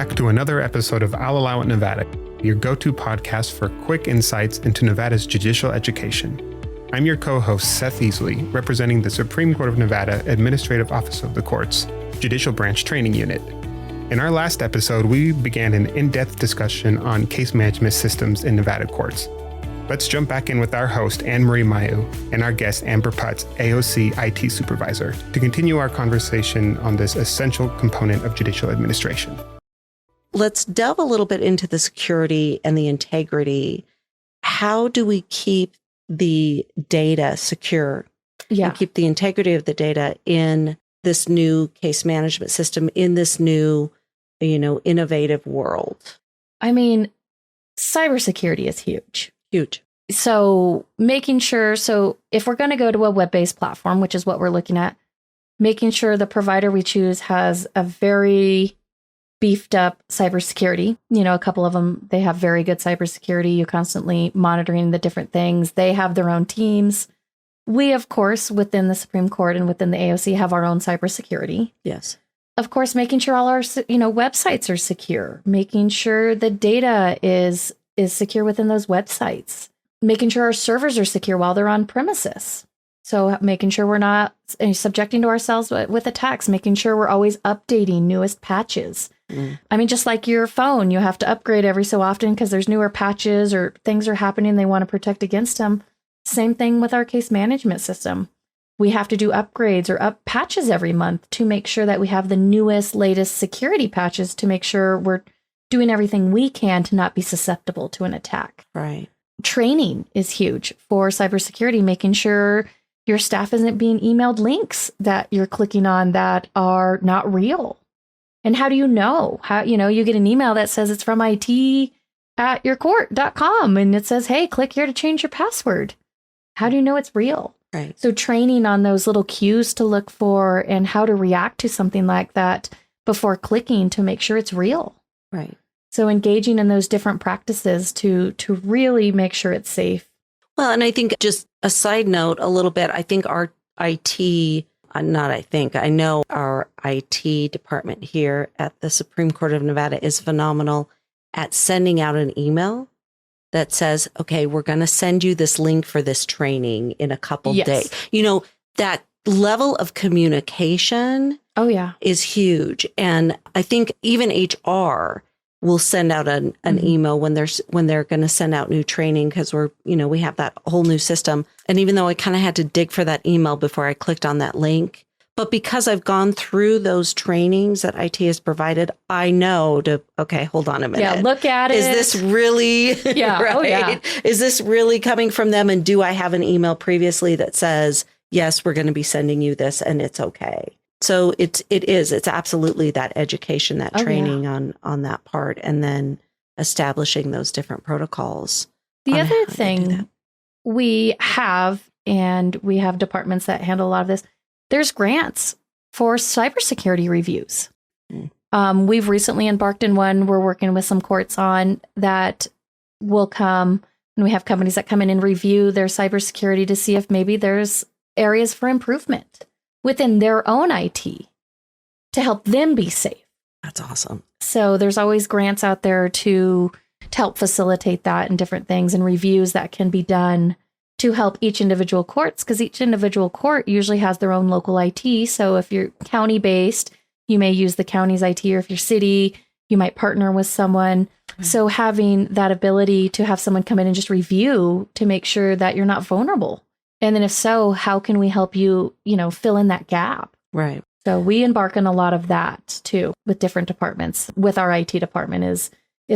back to another episode of I'll Allow It Nevada, your go-to podcast for quick insights into Nevada's judicial education. I'm your co-host, Seth Easley, representing the Supreme Court of Nevada Administrative Office of the Courts, Judicial Branch Training Unit. In our last episode, we began an in-depth discussion on case management systems in Nevada courts. Let's jump back in with our host, Anne Marie Mayu, and our guest, Amber Putz, AOC IT Supervisor, to continue our conversation on this essential component of judicial administration. Let's delve a little bit into the security and the integrity. How do we keep the data secure? And keep the integrity of the data in this new case management system, in this new, innovative world? I mean, cybersecurity is huge. Huge. So making sure, if we're going to go to a web-based platform, which is what we're looking at, making sure the provider we choose has a very beefed up cybersecurity. A couple of them, they have very good cybersecurity. You're constantly monitoring the different things. They have their own teams. We, of course, within the Supreme Court and within the AOC have our own cybersecurity. Yes. Of course, making sure all our, websites are secure, making sure the data is secure within those websites, making sure our servers are secure while they're on premises. So making sure we're not subjecting to ourselves with attacks, making sure we're always updating newest patches. I mean, just like your phone, you have to upgrade every so often because there's newer patches or things are happening they want to protect against them. Same thing with our case management system. We have to do upgrades or patches every month to make sure that we have the newest, latest security patches to make sure we're doing everything we can to not be susceptible to an attack. Right. Training is huge for cybersecurity, making sure your staff isn't being emailed links that you're clicking on that are not real. And how do you know? You get an email that says it's from it@yourcourt.com and it says, hey, click here to change your password. How do you know it's real? Right. So training on those little cues to look for and how to react to something like that before clicking to make sure it's real. Right. So engaging in those different practices to really make sure it's safe. Well, and I think just a side note a little bit, I think our I know our IT department here at the Supreme Court of Nevada is phenomenal at sending out an email that says, okay, we're going to send you this link for this training in a couple days. That level of communication is huge. And I think even HR will send out an email when they're going to send out new training because we have that whole new system. And even though I kind of had to dig for that email before I clicked on that link, but because I've gone through those trainings that IT has provided, I know hold on a minute. Yeah, look at it. Is this really right? Oh, yeah. Is this really coming from them? And do I have an email previously that says, yes, we're going to be sending you this and it's okay? So it's absolutely that education, that training on that part, and then establishing those different protocols. The other thing we have departments that handle a lot of this. There's grants for cybersecurity reviews. We've recently embarked in one we're working with some courts on that will come, and we have companies that come in and review their cybersecurity to see if maybe there's areas for improvement within their own IT to help them be safe. That's awesome. So there's always grants out there to help facilitate that and different things and reviews that can be done to help each individual courts, because each individual court usually has their own local IT. So if you're county based, you may use the county's IT, or if you're city, you might partner with someone. Mm-hmm. So having that ability to have someone come in and just review to make sure that you're not vulnerable. And then if so, how can we help you, fill in that gap? Right. So we embark on a lot of that too with different departments. With our IT department is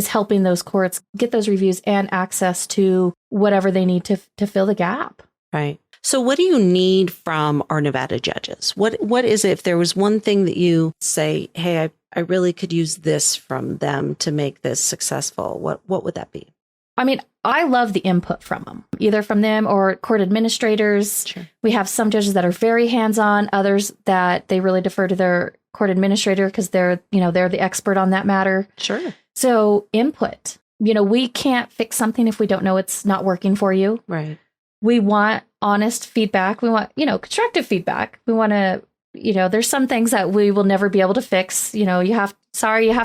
helping those courts get those reviews and access to whatever they need to fill the gap. Right. So what do you need from our Nevada judges? What is it? If there was one thing that you say, hey, I really could use this from them to make this successful, what would that be? I mean, I love the input from them, either from them or court administrators. Sure. We have some judges that are very hands-on, others that they really defer to their court administrator because they're the expert on that matter. Sure. So input, we can't fix something if we don't know it's not working for you. Right. We want honest feedback. We want, constructive feedback. We want to there's some things that we will never be able to fix. You have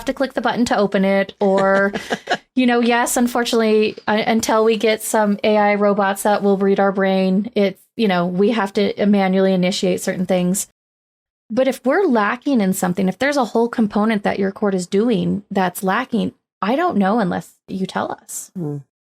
to click the button to open it, or, yes, unfortunately, until we get some AI robots that will read our brain, we have to manually initiate certain things. But if we're lacking in something, if there's a whole component that your court is doing that's lacking, I don't know unless you tell us.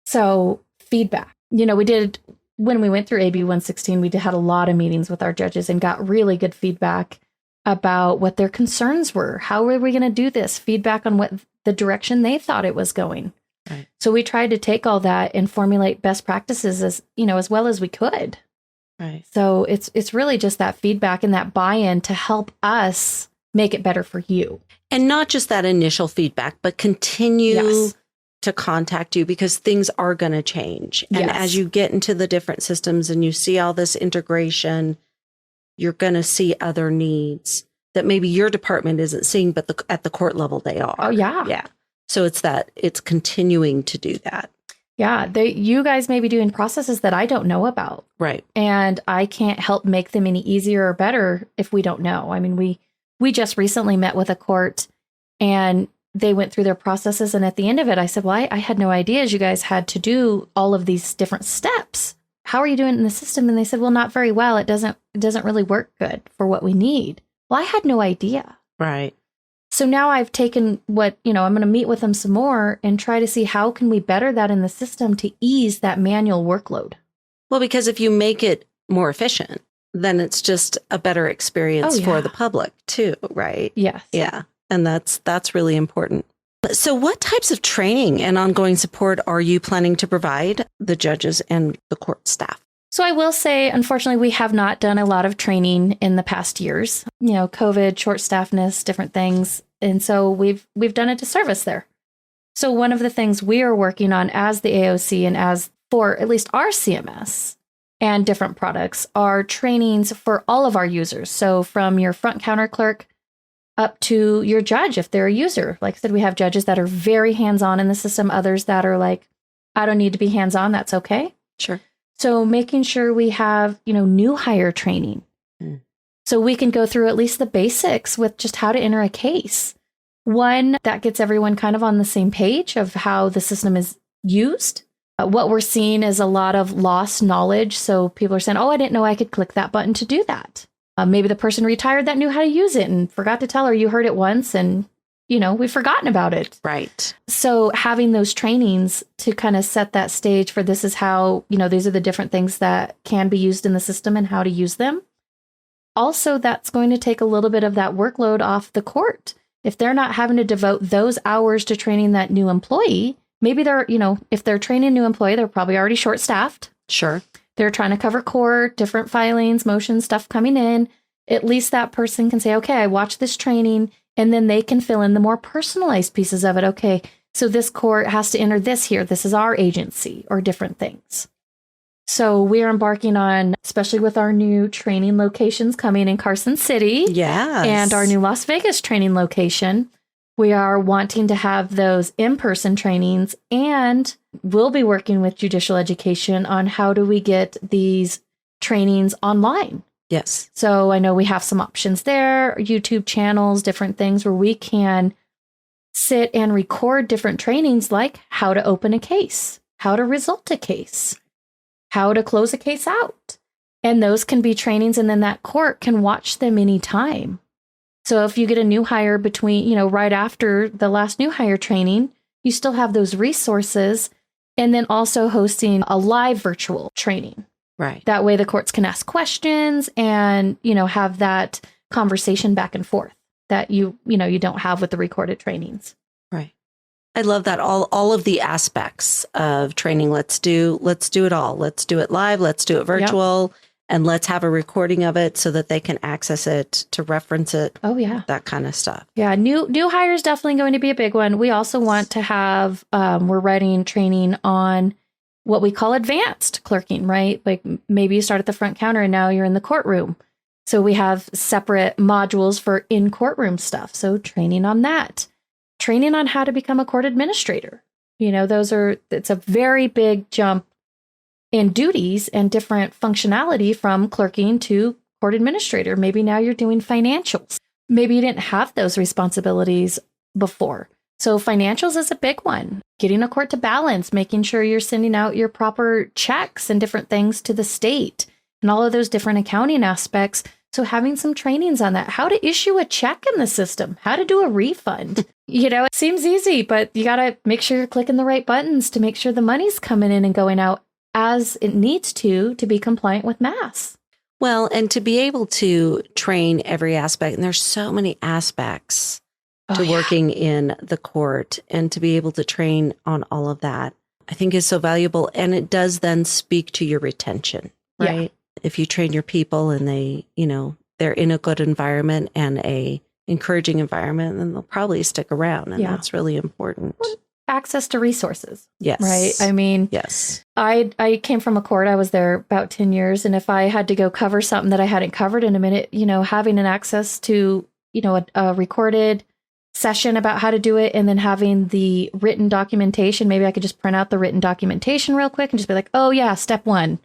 So feedback, when we went through AB 116, we had a lot of meetings with our judges and got really good feedback about what their concerns were. How were we going to do this? Feedback on what the direction they thought it was going. Right. So we tried to take all that and formulate best practices as well as we could. Right. So it's really just that feedback and that buy-in to help us make it better for you. And not just that initial feedback, but continue to contact you, because things are going to change. And as you get into the different systems and you see all this integration, you're going to see other needs that maybe your department isn't seeing, but at the court level they are. Oh, yeah. Yeah. So it's continuing to do that. Yeah. You guys may be doing processes that I don't know about. Right. And I can't help make them any easier or better if we don't know. I mean, we just recently met with a court and they went through their processes. And at the end of it, I said, well, I had no idea you guys had to do all of these different steps. How are you doing in the system? And they said, well, not very well. It doesn't really work good for what we need. Well, I had no idea. Right. So now I've taken I'm going to meet with them some more and try to see how can we better that in the system to ease that manual workload. Well, because if you make it more efficient, then it's just a better experience for the public too, right? Yes. Yeah. And that's really important. So what types of training and ongoing support are you planning to provide the judges and the court staff? So I will say, unfortunately, we have not done a lot of training in the past years. COVID, short staffness, different things. And so we've done a disservice there. So one of the things we are working on as the AOC and as for at least our CMS and different products are trainings for all of our users. So from your front counter clerk up to your judge, if they're a user. Like I said, we have judges that are very hands-on in the system, others that are like, I don't need to be hands-on, that's okay. Sure. So making sure we have, new hire training. So we can go through at least the basics with just how to enter a case. One, that gets everyone kind of on the same page of how the system is used. What we're seeing is a lot of lost knowledge. So people are saying, oh, I didn't know I could click that button to do that. Maybe the person retired that knew how to use it and forgot to tell her you heard it once and, we've forgotten about it. Right. So having those trainings to kind of set that stage for this is how, these are the different things that can be used in the system and how to use them. Also, that's going to take a little bit of that workload off the court. If they're not having to devote those hours to training that new employee, maybe they're, if they're training a new employee, they're probably already short-staffed. Sure. They're trying to cover court, different filings, motions, stuff coming in. At least that person can say, okay, I watched this training, and then they can fill in the more personalized pieces of it. Okay, so this court has to enter this here. This is our agency, or different things. So we are embarking on, especially with our new training locations coming in Carson City. Yes. And our new Las Vegas training location. We are wanting to have those in-person trainings, and we'll be working with judicial education on how do we get these trainings online. Yes. So I know we have some options there, YouTube channels, different things where we can sit and record different trainings like how to open a case, how to result a case, how to close a case out. And those can be trainings, and then that court can watch them anytime. So if you get a new hire between, right after the last new hire training, you still have those resources, and then also hosting a live virtual training. Right. That way the courts can ask questions and, have that conversation back and forth that you don't have with the recorded trainings. Right. I love that. All of the aspects of training. Let's do it all. Let's do it live. Let's do it virtual. Yep. And let's have a recording of it so that they can access it to reference it. Oh, yeah. That kind of stuff. Yeah. New hire is definitely going to be a big one. We also want to have, we're writing training on what we call advanced clerking, right? Like maybe you start at the front counter and now you're in the courtroom. So we have separate modules for in courtroom stuff. So training on that, training on how to become a court administrator. It's a very big jump in duties and different functionality from clerking to court administrator. Maybe now you're doing financials. Maybe you didn't have those responsibilities before. So financials is a big one. Getting a court to balance, making sure you're sending out your proper checks and different things to the state and all of those different accounting aspects. So having some trainings on that, how to issue a check in the system, how to do a refund. It seems easy, but you got to make sure you're clicking the right buttons to make sure the money's coming in and going out as it needs to be compliant with mass. Well, and to be able to train every aspect, and there's so many aspects to working in the court, and to be able to train on all of that, I think is so valuable. And it does then speak to your retention, right? Yeah. If you train your people and they, they're in a good environment and a encouraging environment, then they'll probably stick around. And that's really important. Access to resources. Yes. Right. I mean, yes. I came from a court. I was there about 10 years. And if I had to go cover something that I hadn't covered in a minute, having an access to, a recorded session about how to do it, and then having the written documentation, maybe I could just print out the written documentation real quick and just be like, oh yeah, step 1,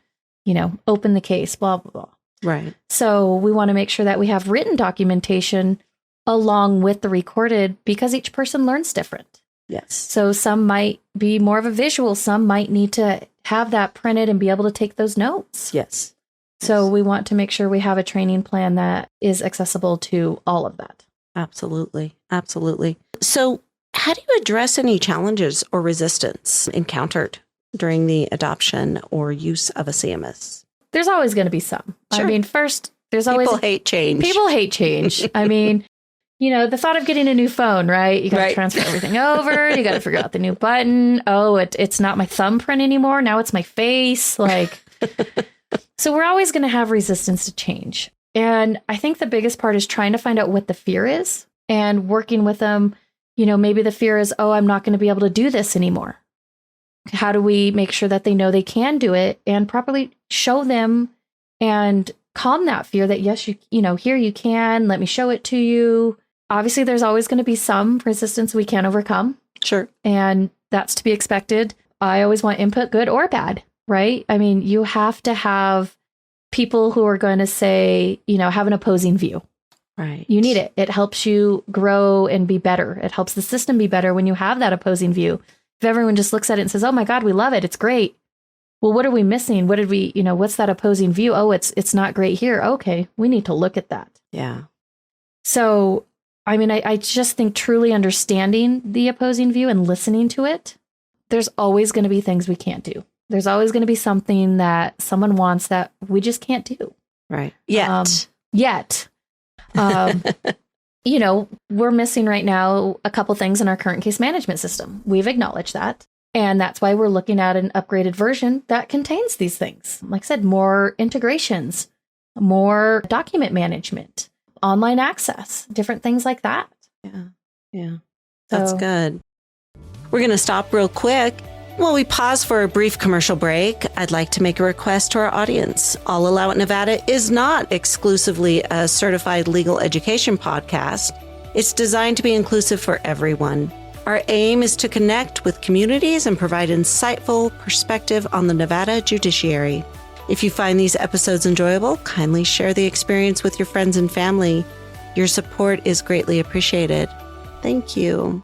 open the case, blah, blah, blah. Right. So we want to make sure that we have written documentation along with the recorded, because each person learns different. Yes. So some might be more of a visual, some might need to have that printed and be able to take those notes. Yes. So we want to make sure we have a training plan that is accessible to all of that. Absolutely. Absolutely. So how do you address any challenges or resistance encountered during the adoption or use of a CMS? There's always going to be some. Sure. I mean, first, there's always... People hate change. People hate change. I mean, the thought of getting a new phone, right? You got to transfer everything over. You got to figure out the new button. Oh, it's not my thumbprint anymore. Now it's my face. So we're always going to have resistance to change. And I think the biggest part is trying to find out what the fear is and working with them. Maybe the fear is, oh, I'm not going to be able to do this anymore. How do we make sure that they know they can do it and properly show them and calm that fear that, yes, here you can, let me show it to you. Obviously, there's always going to be some resistance we can't overcome. Sure. And that's to be expected. I always want input, good or bad, right? I mean, you have to have people who are going to say, have an opposing view. Right. You need it. It helps you grow and be better. It helps the system be better when you have that opposing view. If everyone just looks at it and says, oh my God, we love it, it's great. Well, what are we missing? What did we, what's that opposing view? Oh, it's not great here. Okay, we need to look at that. Yeah. So, I mean, I just think truly understanding the opposing view and listening to it, there's always going to be things we can't do. There's always going to be something that someone wants that we just can't do. Right. Yet. We're missing right now a couple things in our current case management system. We've acknowledged that. And that's why we're looking at an upgraded version that contains these things. Like I said, more integrations, more document management, online access, different things like that. Yeah. Yeah. That's good. We're going to stop real quick. While we pause for a brief commercial break, I'd like to make a request to our audience. All Allow It Nevada is not exclusively a certified legal education podcast. It's designed to be inclusive for everyone. Our aim is to connect with communities and provide insightful perspective on the Nevada judiciary. If you find these episodes enjoyable, kindly share the experience with your friends and family. Your support is greatly appreciated. Thank you.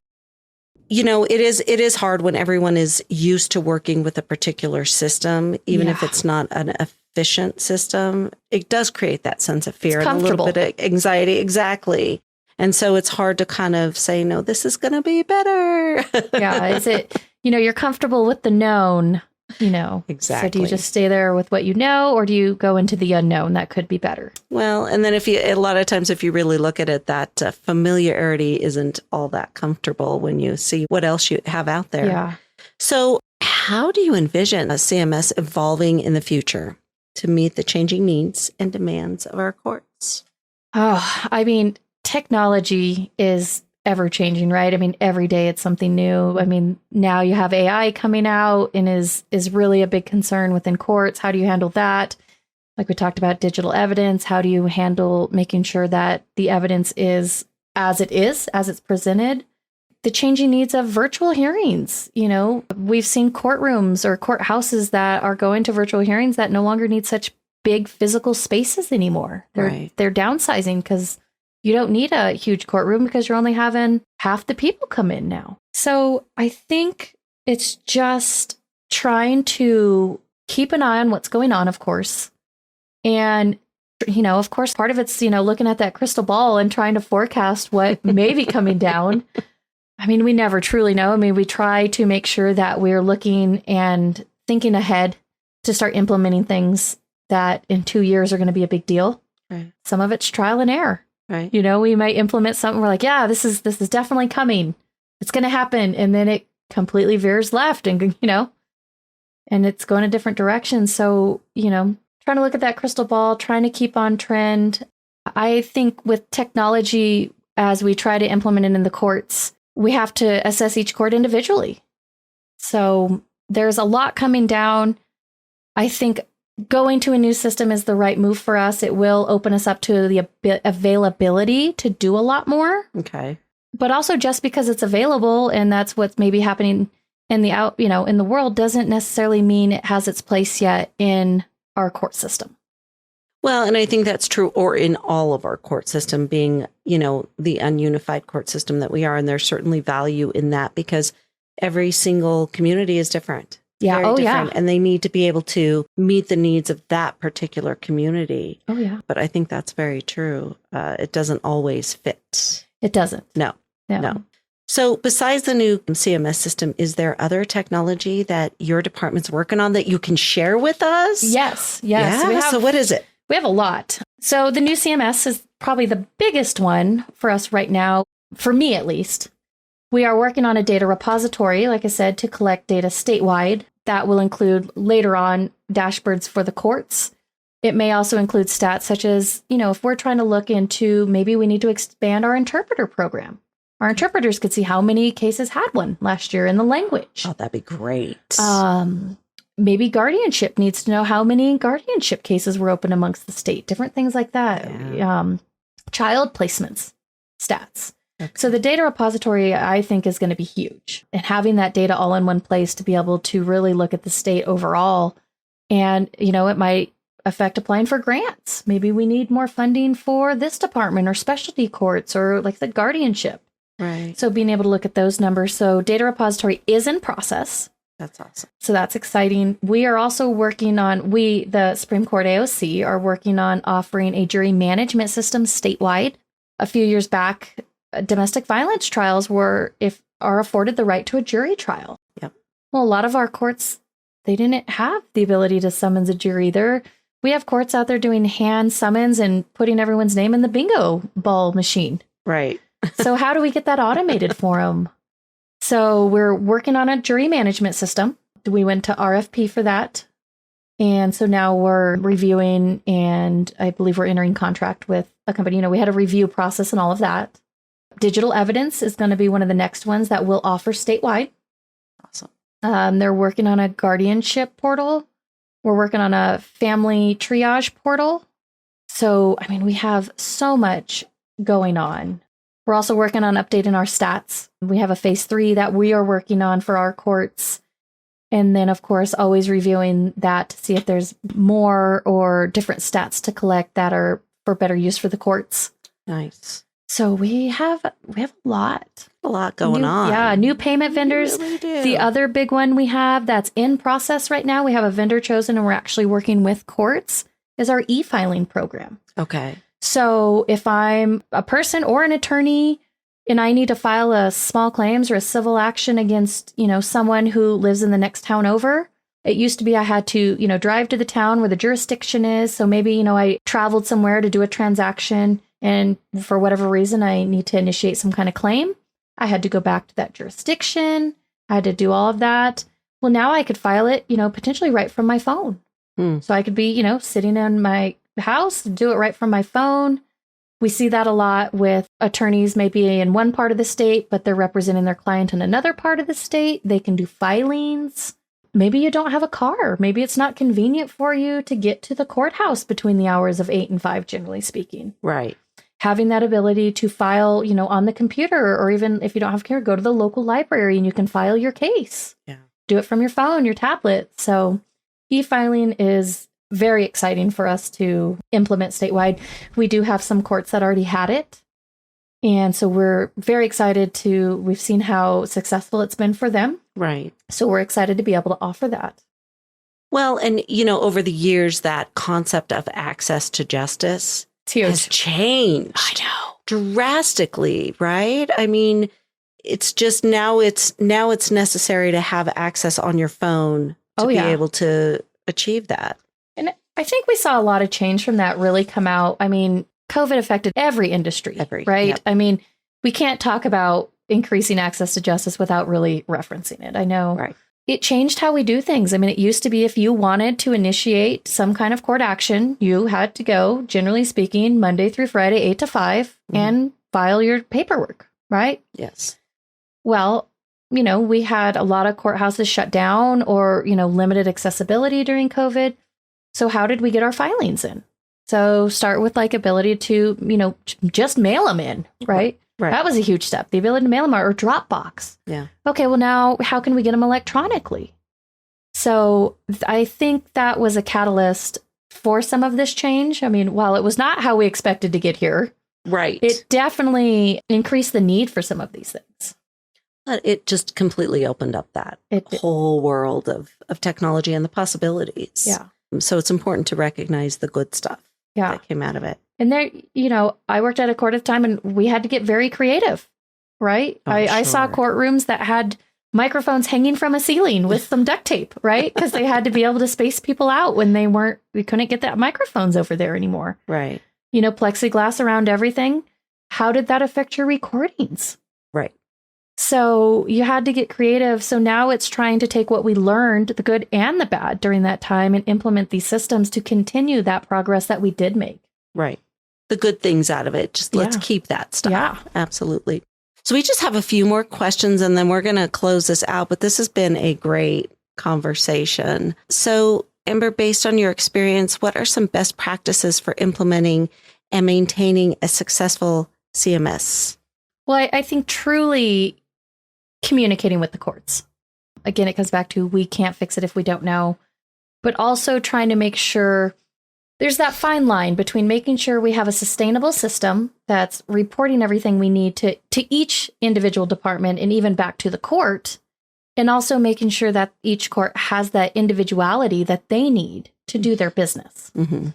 It is hard when everyone is used to working with a particular system, even if it's not an efficient system. It does create that sense of fear and a little bit of anxiety. Exactly. And so it's hard to kind of say, no, this is going to be better. Yeah. Is it, you're comfortable with the known, Exactly. So do you just stay there with what you know, or do you go into the unknown that could be better? Well, and then a lot of times, if you really look at it, that familiarity isn't all that comfortable when you see what else you have out there. Yeah. So how do you envision a CMS evolving in the future to meet the changing needs and demands of our courts? Oh, I mean, technology is ever changing, right? I mean, every day it's something new. I mean, now you have AI coming out and is really a big concern within courts. How do you handle that? Like we talked about digital evidence. How do you handle making sure that the evidence is, as it's presented? The changing needs of virtual hearings. We've seen courtrooms or courthouses that are going to virtual hearings that no longer need such big physical spaces anymore. They're downsizing because you don't need a huge courtroom because you're only having half the people come in now. So I think it's just trying to keep an eye on what's going on, of course. And, of course, part of it's, looking at that crystal ball and trying to forecast what may be coming down. I mean, we never truly know. I mean, we try to make sure that we're looking and thinking ahead to start implementing things that in 2 years are going to be a big deal. Right. Some of it's trial and error. Right. We might implement something. We're like, yeah, this is definitely coming. It's going to happen. And then it completely veers left and, and it's going a different direction. So, trying to look at that crystal ball, trying to keep on trend. I think with technology, as we try to implement it in the courts, we have to assess each court individually. So there's a lot coming down. I think going to a new system is the right move for us. It will open us up to the availability to do a lot more. Okay. But also just because it's available and that's what's maybe happening in the world doesn't necessarily mean it has its place yet in our court system. Well, and I think that's true, or in all of our court system being, the ununified court system that we are. And there's certainly value in that because every single community is different. Yeah. Very Oh, different, yeah. And they need to be able to meet the needs of that particular community. Oh, yeah. But I think that's very true. It doesn't always fit. It doesn't. No. So besides the new CMS system, is there other technology that your department's working on that you can share with us? Yes. Yeah. So what is it? We have a lot. So the new CMS is probably the biggest one for us right now, for me at least. We are working on a data repository, like I said, to collect data statewide. That will include later on dashboards for the courts. It may also include stats such as, if we're trying to look into maybe we need to expand our interpreter program. Our interpreters could see how many cases had one last year in the language. Oh, that'd be great. Maybe guardianship needs to know how many guardianship cases were open amongst the state, different things like that. Yeah. Child placements, stats. Okay. So the data repository, I think, is going to be huge. And having that data all in one place to be able to really look at the state overall. And, it might affect applying for grants. Maybe we need more funding for this department or specialty courts or like the guardianship. Right. So being able to look at those numbers. So data repository is in process. That's awesome. So that's exciting. We are also working on, the Supreme Court AOC are working on offering a jury management system statewide. A few years back, domestic violence trials are afforded the right to a jury trial. Yep. Well, a lot of our courts, they didn't have the ability to summons a jury. We have courts out there doing hand summons and putting everyone's name in the bingo ball machine. Right. So how do we get that automated for them? So we're working on a jury management system. We went to RFP for that. And so now we're reviewing, and I believe we're entering contract with a company. We had a review process and all of that. Digital evidence is going to be one of the next ones that we'll offer statewide. Awesome. They're working on a guardianship portal. We're working on a family triage portal. So, we have so much going on. We're also working on updating our stats. We have a phase 3 that we are working on for our courts. And then, of course, always reviewing that to see if there's more or different stats to collect that are for better use for the courts. Nice. So we have a lot. A lot going on. Yeah, new payment vendors. We really do. The other big one we have that's in process right now, we have a vendor chosen and we're actually working with courts, is our e-filing program. Okay. So if I'm a person or an attorney and I need to file a small claims or a civil action against, someone who lives in the next town over, it used to be I had to, drive to the town where the jurisdiction is. So maybe, I traveled somewhere to do a transaction and for whatever reason, I need to initiate some kind of claim. I had to go back to that jurisdiction. I had to do all of that. Well, now I could file it, potentially right from my phone. So I could be, sitting in my house, do it right from my phone. We see that a lot with attorneys maybe in one part of the state, but they're representing their client in another part of the state. They can do filings. Maybe you don't have a car. Maybe it's not convenient for you to get to the courthouse between the hours of 8 and 5, generally speaking. Right. Having that ability to file, on the computer, or even if you don't have a computer, go to the local library and you can file your case. Yeah. Do it from your phone, your tablet. So e-filing is very exciting for us to implement statewide. We do have some courts that already had it. And so we're very excited we've seen how successful it's been for them. Right. So we're excited to be able to offer that. Well, and, over the years, that concept of access to justice has changed. I know. Drastically, right? I mean, it's just now it's necessary to have access on your phone to be able to achieve that. And I think we saw a lot of change from that really come out. I mean, COVID affected every industry, right? Yep. I mean, we can't talk about increasing access to justice without really referencing it. I know. Right. It changed how we do things. I mean, it used to be if you wanted to initiate some kind of court action, you had to go, generally speaking, Monday through Friday, 8 to 5, and file your paperwork, right? Yes. Well, we had a lot of courthouses shut down or, limited accessibility during COVID. So how did we get our filings in? So start with ability to, just mail them in, right? Right. That was a huge step. The ability to mail them or Dropbox. Yeah. Okay, well now how can we get them electronically? So I think that was a catalyst for some of this change. I mean, while it was not how we expected to get here, right, it definitely increased the need for some of these things. But it just completely opened up that whole world of technology and the possibilities. Yeah. So it's important to recognize the good stuff that came out of it. And there, I worked at a court at the time and we had to get very creative, right? I saw courtrooms that had microphones hanging from a ceiling with some duct tape, right? Because they had to be able to space people out when we couldn't get that microphones over there anymore. Right. Plexiglass around everything. How did that affect your recordings? Right. So you had to get creative. So now it's trying to take what we learned, the good and the bad during that time, and implement these systems to continue that progress that we did make. Right. The good things out of it. Just let's keep that stuff. Yeah, absolutely. So we just have a few more questions and then we're going to close this out. But this has been a great conversation. So Amber, based on your experience, what are some best practices for implementing and maintaining a successful CMS? Well, I think truly communicating with the courts. Again, it comes back to we can't fix it if we don't know, but also trying to make sure there's that fine line between making sure we have a sustainable system that's reporting everything we need to each individual department and even back to the court, and also making sure that each court has that individuality that they need to do their business. Mm-hmm.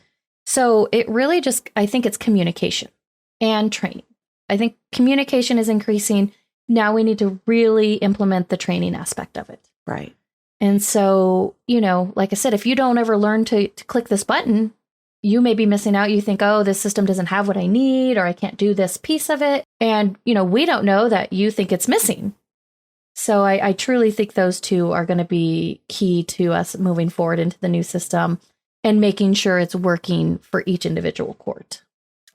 So it really I think it's communication and training. I think communication is increasing. Now we need to really implement the training aspect of it. Right. And so, like I said, if you don't ever learn to click this button, you may be missing out. You think, oh, this system doesn't have what I need, or I can't do this piece of it. And, we don't know that you think it's missing. So I truly think those two are going to be key to us moving forward into the new system and making sure it's working for each individual court.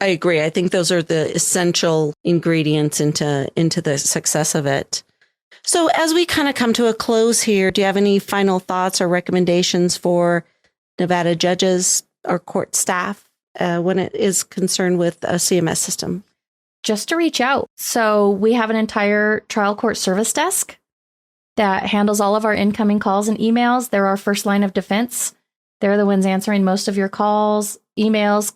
I agree. I think those are the essential ingredients into the success of it. So as we kind of come to a close here, do you have any final thoughts or recommendations for Nevada judges or court staff when it is concerned with a CMS system? Just to reach out. So we have an entire trial court service desk that handles all of our incoming calls and emails. They're our first line of defense. They're the ones answering most of your calls, emails,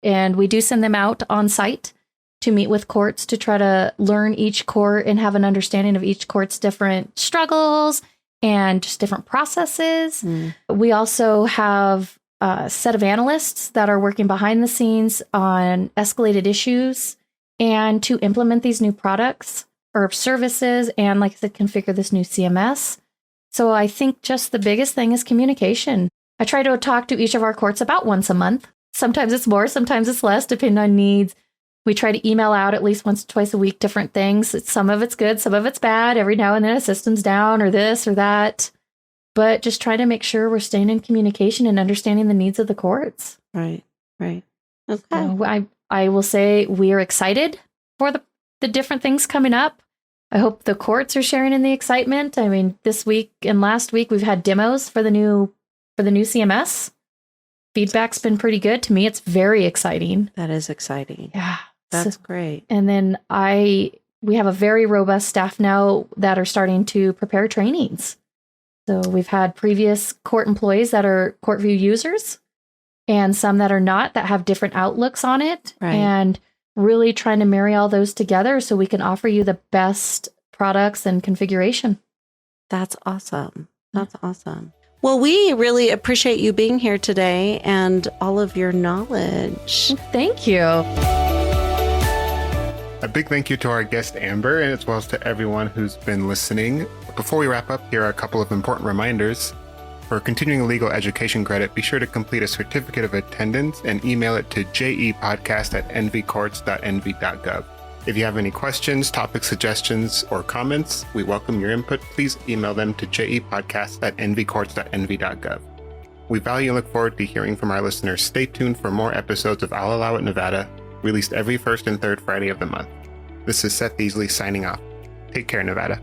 and we do send them out on site to meet with courts to try to learn each court and have an understanding of each court's different struggles and just different processes. We also have a set of analysts that are working behind the scenes on escalated issues and to implement these new products or services and, like I said, configure this new CMS. So I think just the biggest thing is communication. I try to talk to each of our courts about once a month. Sometimes it's more, sometimes it's less, depending on needs. We try to email out at least once or twice a week, different things. Some of it's good, some of it's bad. Every now and then a system's down or this or that. But just try to make sure we're staying in communication and understanding the needs of the courts. Right. Okay. So I will say we are excited for the different things coming up. I hope the courts are sharing in the excitement. I mean, this week and last week we've had demos for the new CMS. Feedback's been pretty good. To me, it's very exciting. That is exciting. Yeah. That's great. And then we have a very robust staff now that are starting to prepare trainings. So we've had previous court employees that are CourtView users and some that are not, that have different outlooks on it. Right. And really trying to marry all those together so we can offer you the best products and configuration. That's awesome. That's awesome. Well, we really appreciate you being here today and all of your knowledge. Thank you. A big thank you to our guest, Amber, and as well as to everyone who's been listening. Before we wrap up, here are a couple of important reminders. For continuing legal education credit, be sure to complete a certificate of attendance and email it to jepodcast@nvcourts.nv.gov. If you have any questions, topic suggestions, or comments, we welcome your input. Please email them to jepodcast@nvcourts.nv.gov. We value and look forward to hearing from our listeners. Stay tuned for more episodes of I'll Allow It Nevada, released every first and third Friday of the month. This is Seth Easley signing off. Take care, Nevada.